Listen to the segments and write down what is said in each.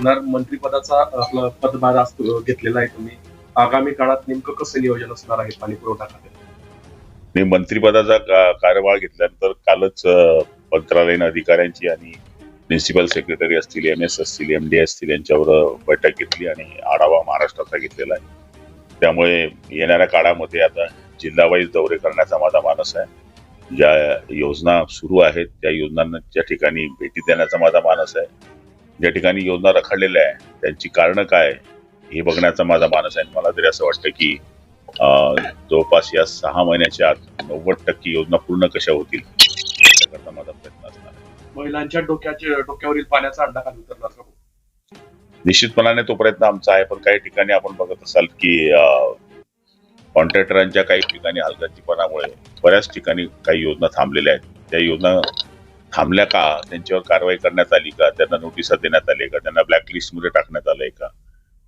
होणार. मंत्रिपदाचा आपला पदभार घेतलेला आहे तुम्ही. आगामी काळात नेमकं कसं नियोजन असणार आहे पाणी पुरवठा खात्यात? मी मंत्रिपदाचा कार्यभार घेतल्यानंतर कालच मंत्रालयीन अधिकाऱ्यांची आणि प्रिन्सिपल सेक्रेटरी असतील, MS असतील, MD असतील यांच्यावर बैठक घेतली आणि आढावा महाराष्ट्राचा घेतलेला आहे. त्यामुळे येणाऱ्या काळामध्ये आता जिल्हावाईज दौरे करण्याचा माझा मानस आहे. ज्या योजना सुरू आहेत त्या योजनांच्या ठिकाणी भेटी देण्याचा माझा मानस आहे. ज्या ठिकाणी योजना रखडलेल्या आहे त्यांची कारणं काय हे बघण्याचा माझा मानस आहे. मला तरी असं वाटतं की जवळपास या 6 महिन्याच्या आत 90% योजना पूर्ण कशा होतील याकरता माझा प्रयत्न असणार आहे. महिलांच्या डोक्यावरील पाण्याचा अंडा खाली उतरणार का? निश्चितपणाने तो प्रयत्न आमचा आहे, पण काही ठिकाणी आपण बघत असाल की कॉन्ट्रॅक्टरांच्या काही ठिकाणी हलगर्जीपणामुळे बऱ्याच ठिकाणी काही योजना थांबलेल्या आहेत. त्या योजना थांबल्या का, त्यांच्यावर कारवाई करण्यात आली का, त्यांना नोटिसा देण्यात आली का, त्यांना ब्लॅकलिस्टमध्ये टाकण्यात आलंय का,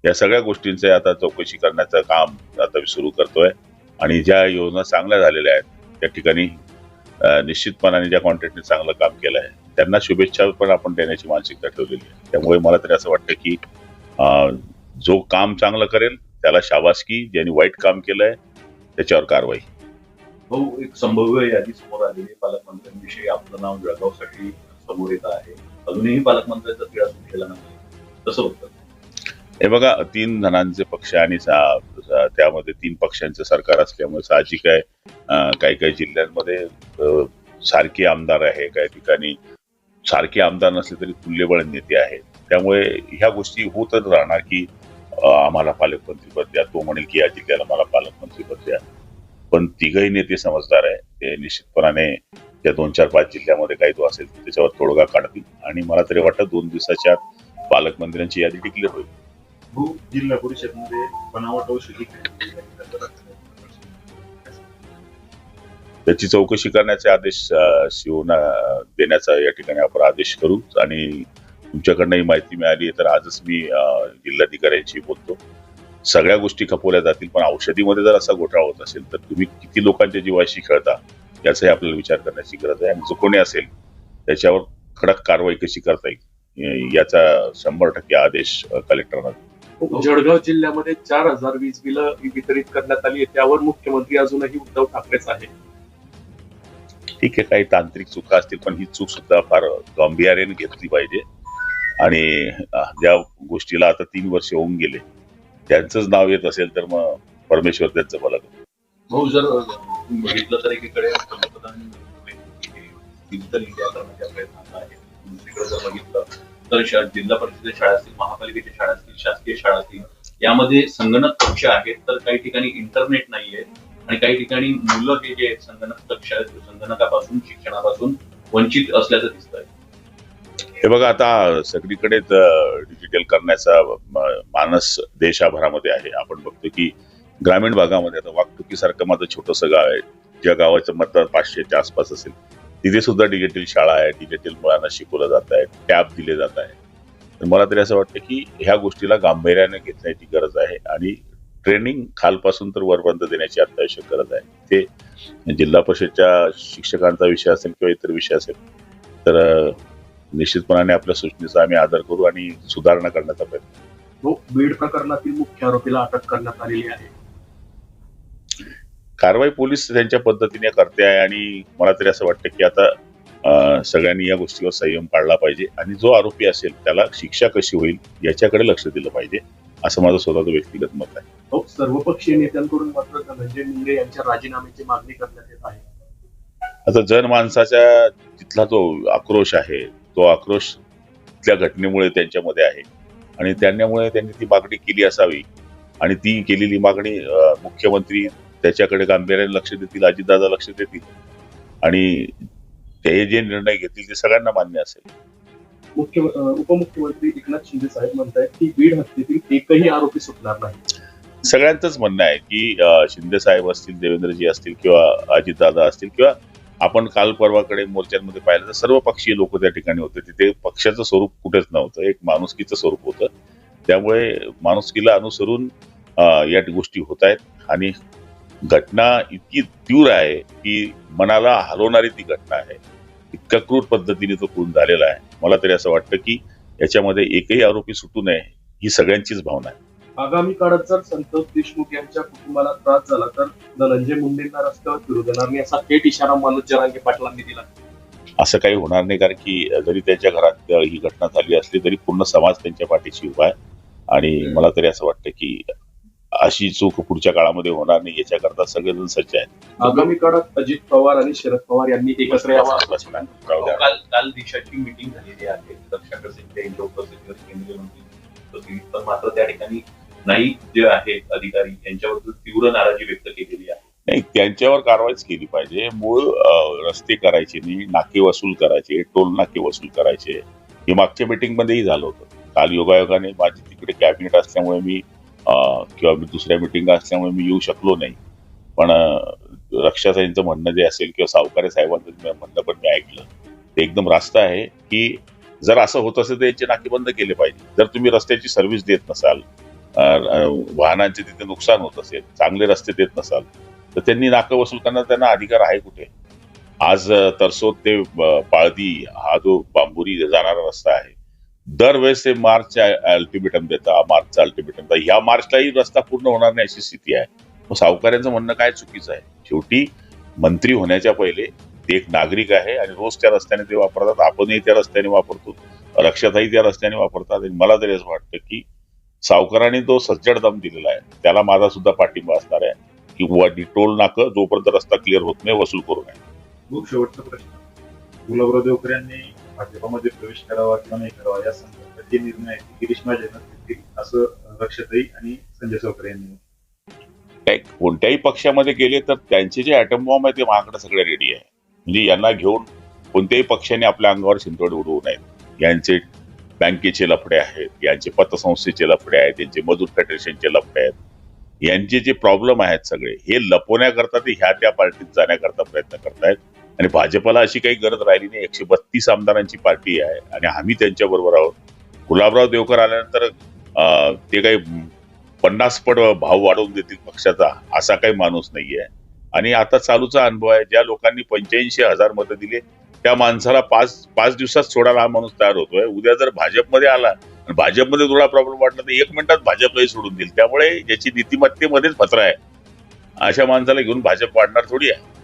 या सगळ्या गोष्टींचे आता चौकशी करण्याचं काम आता मी सुरू करतोय. आणि ज्या योजना चांगल्या झालेल्या आहेत त्या ठिकाणी निश्चितपणाने ज्या कॉन्ट्रॅक्टने चांगलं काम केलं आहे त्यांना शुभेच्छा पण आपण देण्याची मानसिकता ठेवलेली आहे. त्यामुळे मला तरी असं वाटतं की जो काम चांगलं करेल त्याला शाबासकी, ज्यांनी वाईट काम केलंय त्याच्यावर कारवाई. भाऊ, एक संभाव्य यादी समोर आलेली पालकमंत्र्यांविषयी आपलं नाव जळगावसाठी समोर येत आहे. अजूनही पालकमंत्र्यांचा तिढा सुटलेला नाही, कसं होतं? हे बघा, 3 जणांचे पक्ष आणि त्यामध्ये 3 पक्षांचं सरकार असल्यामुळे साहजिक आहे काही जिल्ह्यांमध्ये सारखे आमदार आहे, काही ठिकाणी सारखे आमदार नसले तरी तुल्यबळ नेते आहेत. त्यामुळे ह्या गोष्टी होतच राहणार की आम्हाला पालकमंत्रीपद द्या, तो म्हणेल की या जिल्ह्याला मला पालकमंत्रीपद द्या. पण तिघही नेते समजदार आहे, ते निश्चितपणाने त्या 2-4-5 जिल्ह्यामध्ये काही तो असेल त्याच्यावर तोडगा काढतील आणि मला तरी वाटतं 2 दिवसाच्या आत पालकमंत्र्यांची यादी डिक्लेअर होईल. जिल्हा परिषदमध्ये बनावट औषधी त्याची चौकशी करण्याचे आदेश शिवना देण्याचा या ठिकाणी आपण आदेश करू. आणि तुमच्याकडनं ही माहिती मिळाली तर आजच मी जिल्हाधिकाऱ्यांशी बोलतो. सगळ्या गोष्टी खपवल्या जातील, पण औषधीमध्ये जर असा घोटाळा होत असेल तर तुम्ही किती लोकांच्या जीवाशी खेळता याचाही आपल्याला विचार करण्याची गरज आहे. आणि जो कोणी असेल त्याच्यावर कडक कारवाई कशी करता येईल याचा 100% आदेश कलेक्टरना. जळगाव जिल्ह्यामध्ये 4000 वीज बिलं वितरित करण्यात आली आहे, त्यावर मुख्यमंत्री अजूनही उद्धव ठाकरेच आहे. ठीक आहे, काही तांत्रिक चुका असतील, पण ही चूक सुद्धा फार गांभीर्याने घेतली पाहिजे. आणि ज्या गोष्टीला आता 3 वर्ष होऊन गेले त्यांचंच नाव येत असेल तर मग परमेश्वर त्यांचं भलं करू. भाऊ, जर तुम्ही बघितलं तर एकीकडे पंतप्रधान डिजिटल इंडिया करण्याच्या प्रयत्नात आहे, दुसरीकडे जर बघितलं तर जिल्हा परिषद शाळा असतील, महापालिकेच्या शाळा असतील, शासकीय शाळा असतील, यामध्ये संगणक कक्ष आहेत तर काही ठिकाणी इंटरनेट नाहीये आणि काही ठिकाणी मुलं हे जे संगणक कक्ष आहेत संगणकापासून, शिक्षणापासून वंचित असल्याचं दिसतंय. हे बघा, आता सगळीकडेच डिजिटल करण्याचा मानस देशाभरामध्ये आहे. आपण बघतो की ग्रामीण भागामध्ये आता वागटुकीसारखं माझं छोटंसं गाव आहे, ज्या गावाचं मतदार 500च्या आसपास असेल, तिथे सुद्धा डिजिटल शाळा आहे, डिजिटल मुलांना शिकवलं जात आहे, टॅब दिले जात आहे. तर मला तरी असं वाटतं की ह्या गोष्टीला गांभीर्याने घेण्याची गरज आहे आणि ट्रेनिंग खालपासून तर वरपर्यंत देण्याची अत्यावश्यक गरज आहे. ते जिल्हा परिषदच्या शिक्षकांचा विषय असेल किंवा इतर विषय असेल तर निश्चितपणाने आपल्या सूचनेचा आम्ही आदर करू आणि सुधारणा करण्याचा प्रयत्न. बीड प्रकरणातील मुख्य आरोपीला अटक करण्यात आलेली आहे. कारवाई पोलीस त्यांच्या पद्धतीने करते आहे आणि मला तरी असं वाटतं की आता सगळ्यांनी या गोष्टीवर संयम पाळला पाहिजे आणि जो आरोपी असेल त्याला शिक्षा कशी होईल याच्याकडे लक्ष दिलं पाहिजे, असं माझं स्वतःचं व्यक्तिगत मत आहे. सर्वपक्षीय नेत्यांकडून मात्र धनंजय मुंडे यांच्या राजीनाम्याची मागणी करण्यात येत आहे. आता जनमानसाच्या तिथला जो आक्रोश आहे तो आक्रोश त्या घटनेमुळे त्यांच्यामध्ये आहे आणि त्यामुळे त्यांनी ती मागणी केली असावी आणि ती केलेली मागणी मुख्यमंत्री त्याच्याकडे गांभीर्याने लक्ष देतील, अजितदादा लक्ष देतील आणि ते जे निर्णय घेतील ते सगळ्यांना मान्य असेल. उपमुख्यमंत्री एकनाथ शिंदे साहेब म्हणतायत की बीड हत्येतील एकही आरोपी सुटणार नाही. सगळ्यांचंच म्हणणं आहे की शिंदे साहेब असतील, देवेंद्रजी असतील किंवा अजितदादा असतील किंवा आपण काल परवाकडे मोर्चांमध्ये पाहिलं तर सर्व पक्षीय लोक त्या ठिकाणी होते. तिथे पक्षाचं स्वरूप कुठेच नव्हतं, एक माणुसकीचं स्वरूप होतं. त्यामुळे माणुसकीला अनुसरून या गोष्टी होत आहेत आणि घटना इतकी तीव्र आहे की मनाला हलवणारी ती घटना आहे. इतक्या क्रूर पद्धतीने तो खून झालेला आहे. मला तरी असं वाटतं की याच्यामध्ये एकही आरोपी सुटू नये ही सगळ्यांचीच भावना आहे. आगामी काळात जर संतोष देशमुख यांच्या कुटुंबाला त्रास झाला तर धनंजय मुंडेंना रस्त्यावर फिरू देणार नाही असा थेट इशारा मनोज जरांगे पाटलांनी दिला. असं काही होणार नाही, कारण की जरी त्यांच्या घरात ही घटना झाली असली तरी पूर्ण समाज त्यांच्या पाठीशी उभा आहे आणि मला तरी असं वाटतं की अशी चूक पुढच्या काळामध्ये होणार नाही याच्याकरता सगळेजण सज्ज आहेत. आगामी काळात अजित पवार आणि शरद पवार यांनी एकत्र यावं. काल देशाची मीटिंग झालेली आहे. रक्षा खडसे यांच्या उपस्थितीवर केंद्रीय मंत्री उपस्थित, पण मात्र त्या ठिकाणी नाईक जे आहेत अधिकारी यांच्याबद्दल तीव्र नाराजी व्यक्त केलेली आहे. नाही, त्यांच्यावर कारवाईच केली पाहिजे. मूळ रस्ते करायचे नाही, नाके वसूल करायचे, टोल नाके वसूल करायचे. हे मागच्या मीटिंग मध्येही झालं होतं. काल योगायोगाने माझी तिकडे कॅबिनेट असल्यामुळे मी किंवा दुसऱ्या मिटिंग असल्यामुळे मी येऊ शकलो नाही, पण रक्षासाहेबांचं म्हणणं जे असेल किंवा सावकारे साहेबांचं म्हणणं पण मी ऐकलं, ते एकदम रास्त आहे की जर असं होत असेल तर यांचे नाके बंद केले पाहिजे. जर तुम्ही रस्त्याची सर्व्हिस देत नसाल, वाहनांचे तिथे नुकसान होत असेल, चांगले रस्ते देत नसाल, तर त्यांनी नाकं वसूल करण्याचा त्यांना अधिकार आहे कुठे? आज तरसोद ते पाळदी हा जो बांबुरी जाणारा रस्ता आहे, दरवेळेस ते मार्चचा अल्टिमेटम देता, मार्चचा अल्टिमेटम देता. ह्या मार्चलाही रस्ता पूर्ण होणार नाही अशी स्थिती आहे. मग सावकारांचं म्हणणं काय चुकीचं आहे? शेवटी मंत्री होण्याच्या पहिले ते एक नागरिक आहे आणि रोज त्या रस्त्याने ते वापरतात. आपणही त्या रस्त्याने वापरतो, रक्षाताई त्या रस्त्याने वापरतात. आणि मला तरी असं वाटतं की सावकारांनी जो सज्जड दम दिलेला आहे त्याला माझा सुद्धा पाठिंबा असणार आहे की टोल नाकं जोपर्यंत रस्ता क्लिअर होत नाही वसूल करू नये. खूप शेवटचा प्रश्न, गुलाबराव देवकर यांनी भाजपमध्ये प्रवेश करावा किंवा नाही करावा या संदर्भात जे निर्णय आहेत गिरीश महाजन घेतील असं रक्षाताई आणि संजय सावकर यांनी. कोणत्याही पक्षामध्ये गेले तर त्यांचे जे ॲटम बॉम्ब आहे ते माझ्याकडे सगळे रेडी आहे. म्हणजे यांना घेऊन कोणत्याही पक्षाने आपल्या अंगावर शिंतोड उडवू नयेत. यांचे बँकेचे लफडे आहेत, यांचे पतसंस्थेचे लफडे आहेत, यांचे मजूर फेडरेशनचे लफडे आहेत, यांचे जे प्रॉब्लेम आहेत सगळे हे लपवण्याकरता ते ह्या त्या पार्टीत जाण्याकरता प्रयत्न करतायत. आणि भाजपला अशी काही गरज राहिली नाही. 132 आमदारांची पार्टी आहे आणि आम्ही त्यांच्या बरोबर आहोत. गुलाबराव देवकर आल्यानंतर ते काही 50 पट भाव वाढवून देतील पक्षाचा असा काही माणूस नाहीये. आणि आता चालूचा अनुभव आहे, ज्या लोकांनी 85,000 मतं दिले त्या माणसाला पाच दिवसात सोडायला हा माणूस तयार होतोय. उद्या जर भाजपमध्ये आला आणि भाजपमध्ये थोडा प्रॉब्लेम वाटला तर 1 मिनिटात भाजपलाही सोडून देईल. त्यामुळे ज्याची नीतिमत्तेमध्येच फतरा आहे अशा माणसाला घेऊन भाजप वाढणार थोडी आहे.